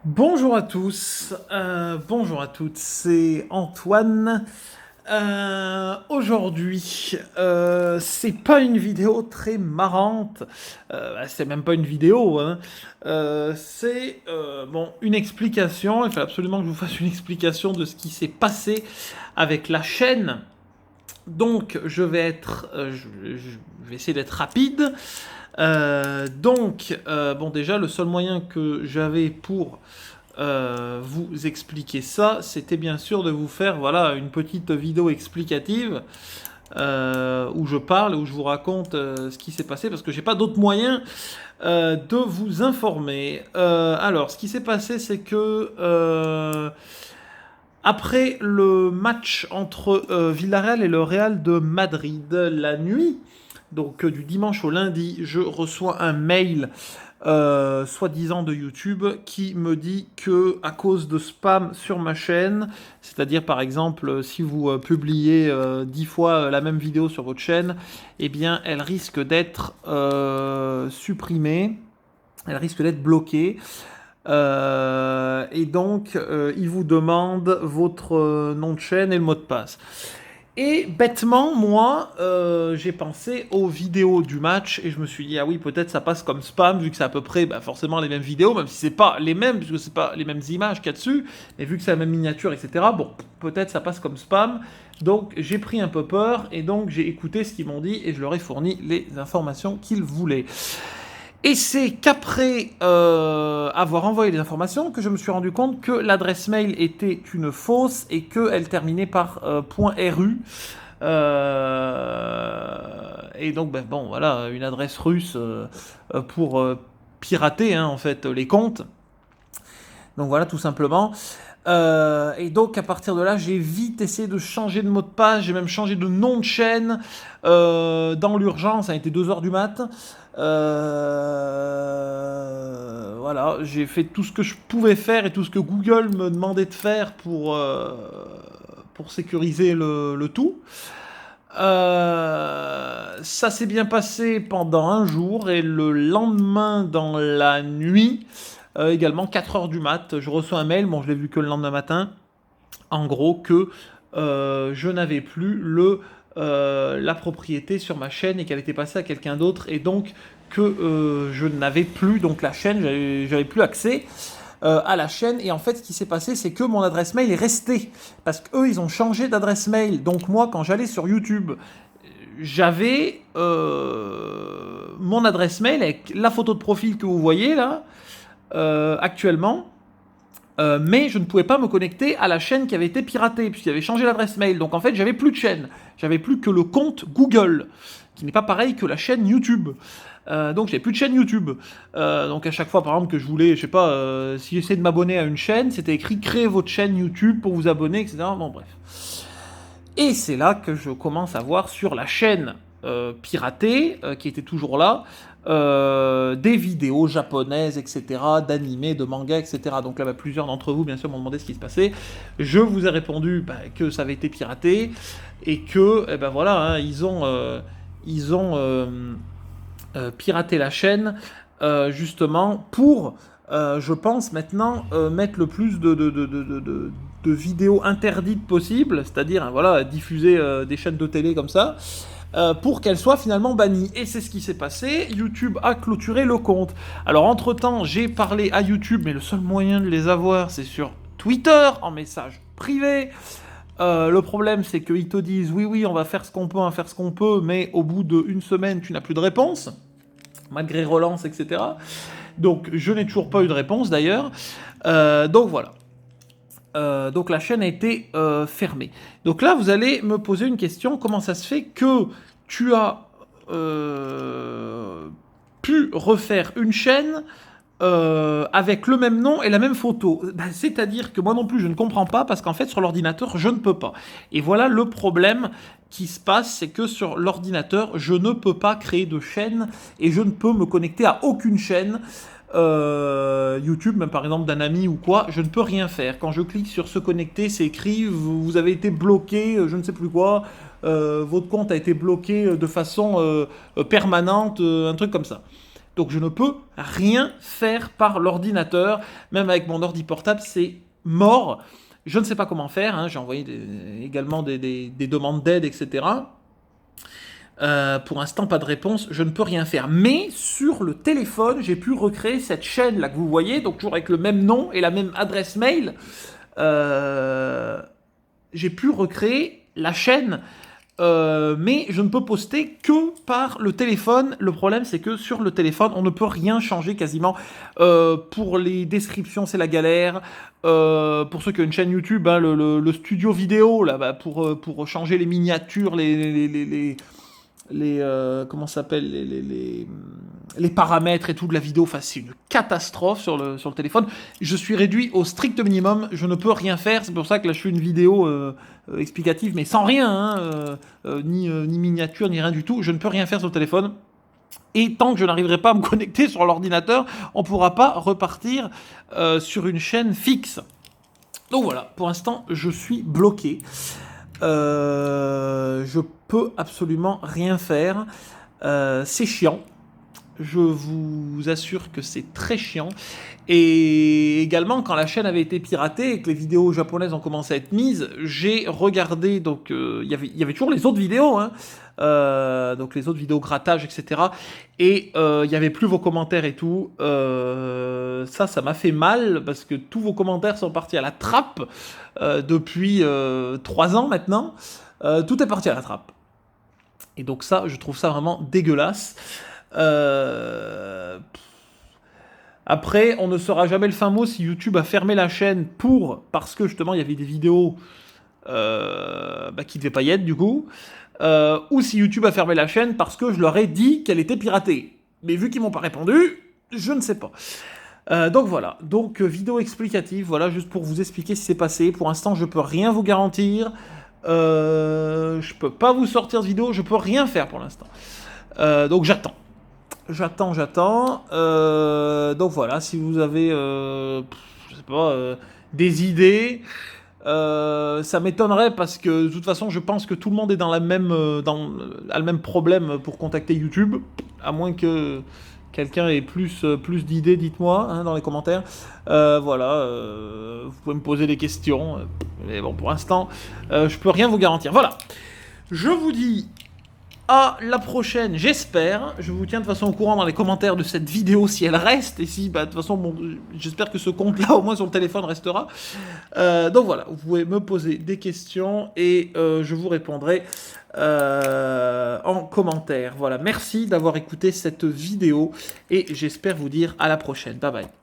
Bonjour à tous, bonjour à toutes, c'est Antoine. Aujourd'hui, c'est pas une vidéo très marrante, c'est même pas une vidéo, hein. C'est bon, une explication. Il faut absolument que je vous fasse une explication de ce qui s'est passé avec la chaîne. Donc, je vais essayer d'être rapide. Bon, déjà, le seul moyen que j'avais pour vous expliquer ça, c'était bien sûr de vous faire voilà, une petite vidéo explicative où je parle, où je vous raconte ce qui s'est passé, parce que j'ai pas d'autre moyen de vous informer. Alors, ce qui s'est passé, c'est que après le match entre Villarreal et le Real de Madrid, la nuit, donc du dimanche au lundi, je reçois un mail soi-disant de YouTube qui me dit que à cause de spam sur ma chaîne, c'est-à-dire par exemple si vous publiez 10 fois la même vidéo sur votre chaîne, eh bien elle risque d'être supprimée, elle risque d'être bloquée. Et donc, il vous demande votre nom de chaîne et le mot de passe. Et bêtement, moi, j'ai pensé aux vidéos du match et je me suis dit, ah oui, peut-être ça passe comme spam, vu que c'est à peu près forcément les mêmes vidéos, même si c'est pas les mêmes, puisque c'est pas les mêmes images qu'il y a dessus, et vu que c'est la même miniature, etc., bon, peut-être ça passe comme spam. Donc j'ai pris un peu peur et donc j'ai écouté ce qu'ils m'ont dit et je leur ai fourni les informations qu'ils voulaient. Et c'est qu'après avoir envoyé les informations que je me suis rendu compte que l'adresse mail était une fausse et qu'elle terminait par .ru. Et donc, ben, bon, voilà, une adresse russe pour pirater en fait les comptes. Donc voilà, tout simplement. Et donc à partir de là, j'ai vite essayé de changer de mot de passe, j'ai même changé de nom de chaîne dans l'urgence, ça a été 2 heures du mat. Voilà, j'ai fait tout ce que je pouvais faire et tout ce que Google me demandait de faire pour sécuriser le tout. Ça s'est bien passé pendant un jour et le lendemain dans la nuit, également 4 heures du mat, je reçois un mail, bon je l'ai vu que le lendemain matin, en gros que je n'avais plus la propriété sur ma chaîne et qu'elle était passée à quelqu'un d'autre et donc que je n'avais plus donc la chaîne, j'avais plus accès à la chaîne. Et en fait, ce qui s'est passé, c'est que mon adresse mail est restée parce qu'eux, ils ont changé d'adresse mail. Donc moi, quand j'allais sur YouTube, j'avais mon adresse mail avec la photo de profil que vous voyez là actuellement. Mais je ne pouvais pas me connecter à la chaîne qui avait été piratée, puisqu'il avait changé l'adresse mail. Donc en fait, j'avais plus de chaîne. J'avais plus que le compte Google, qui n'est pas pareil que la chaîne YouTube. Donc j'avais plus de chaîne YouTube. Donc à chaque fois, par exemple, que je voulais, je sais pas, si j'essayais de m'abonner à une chaîne, c'était écrit créez votre chaîne YouTube pour vous abonner, etc. Bon, bref. Et c'est là que je commence à voir sur la chaîne piratée, qui était toujours là, des vidéos japonaises, etc., d'animés, de mangas, etc. Donc là, plusieurs d'entre vous, bien sûr, m'ont demandé ce qui se passait. Je vous ai répondu que ça avait été piraté et que, voilà, hein, ils ont piraté la chaîne justement pour, je pense maintenant, mettre le plus de vidéos interdites possible, c'est-à-dire voilà, diffuser des chaînes de télé comme ça, pour qu'elles soient finalement bannies. Et c'est ce qui s'est passé, YouTube a clôturé le compte. Alors entre-temps, j'ai parlé à YouTube, mais le seul moyen de les avoir, c'est sur Twitter, en message privé. Le problème, c'est qu'ils te disent oui, oui, on va faire ce qu'on peut, on va faire ce qu'on peut, mais au bout d'une semaine, tu n'as plus de réponse, malgré relance, etc. Donc, je n'ai toujours pas eu de réponse d'ailleurs. Donc voilà. Donc la chaîne a été fermée. Donc là, vous allez me poser une question. Comment ça se fait que tu as pu refaire une chaîne avec le même nom et la même photo? C'est-à-dire que moi non plus, je ne comprends pas parce qu'en fait, sur l'ordinateur, je ne peux pas. Et voilà le problème qui se passe, c'est que sur l'ordinateur, je ne peux pas créer de chaîne et je ne peux me connecter à aucune chaîne. YouTube, même par exemple d'un ami ou quoi, je ne peux rien faire. Quand je clique sur se connecter, c'est écrit vous avez été bloqué, je ne sais plus quoi, votre compte a été bloqué de façon permanente, un truc comme ça. Donc je ne peux rien faire par l'ordinateur. Même avec mon ordi portable, c'est mort. Je ne sais pas comment faire, hein. J'ai envoyé également des demandes d'aide, etc. Pour l'instant, pas de réponse, je ne peux rien faire. Mais sur le téléphone, j'ai pu recréer cette chaîne-là que vous voyez, donc toujours avec le même nom et la même adresse mail. J'ai pu recréer la chaîne, mais je ne peux poster que par le téléphone. Le problème, c'est que sur le téléphone, on ne peut rien changer quasiment. Pour les descriptions, c'est la galère. Pour ceux qui ont une chaîne YouTube, hein, le studio vidéo, là, bah, pour changer les miniatures, comment ça s'appelle, les paramètres et tout de la vidéo, enfin, c'est une catastrophe sur le téléphone. Je suis réduit au strict minimum, je ne peux rien faire. C'est pour ça que là je fais une vidéo explicative, mais sans rien, hein, ni miniature, ni rien du tout. Je ne peux rien faire sur le téléphone. Et tant que je n'arriverai pas à me connecter sur l'ordinateur, on ne pourra pas repartir sur une chaîne fixe. Donc voilà, pour l'instant, je suis bloqué. Je peux absolument rien faire. C'est chiant. Je vous assure que c'est très chiant. Et également, quand la chaîne avait été piratée et que les vidéos japonaises ont commencé à être mises, j'ai regardé, donc il y avait toujours les autres vidéos, hein, donc les autres vidéos grattage, etc. Et il n'y avait plus vos commentaires et tout. Ça m'a fait mal parce que tous vos commentaires sont partis à la trappe depuis 3 ans maintenant. Tout est parti à la trappe. Et donc ça, je trouve ça vraiment dégueulasse. Après, on ne saura jamais le fin mot si YouTube a fermé la chaîne parce que justement il y avait des vidéos qui ne devaient pas y être du coup, ou si YouTube a fermé la chaîne parce que je leur ai dit qu'elle était piratée. Mais vu qu'ils m'ont pas répondu, je ne sais pas. Donc voilà, vidéo explicative, voilà, juste pour vous expliquer ce qui s'est passé. Pour l'instant, je peux rien vous garantir. Je peux pas vous sortir de vidéo, je peux rien faire pour l'instant. Donc j'attends. Donc voilà, si vous avez, je sais pas, des idées, ça m'étonnerait parce que de toute façon, je pense que tout le monde est dans a le même problème pour contacter YouTube, à moins que quelqu'un ait plus d'idées, dites-moi hein, dans les commentaires. Voilà, vous pouvez me poser des questions, mais bon, pour l'instant, je peux rien vous garantir. Voilà, je vous dis à la prochaine, j'espère. Je vous tiens de toute façon au courant dans les commentaires de cette vidéo si elle reste. Et si, de toute façon, bon, j'espère que ce compte-là, au moins sur le téléphone, restera. Donc voilà, vous pouvez me poser des questions et je vous répondrai en commentaire. Voilà, merci d'avoir écouté cette vidéo et j'espère vous dire à la prochaine. Bye bye.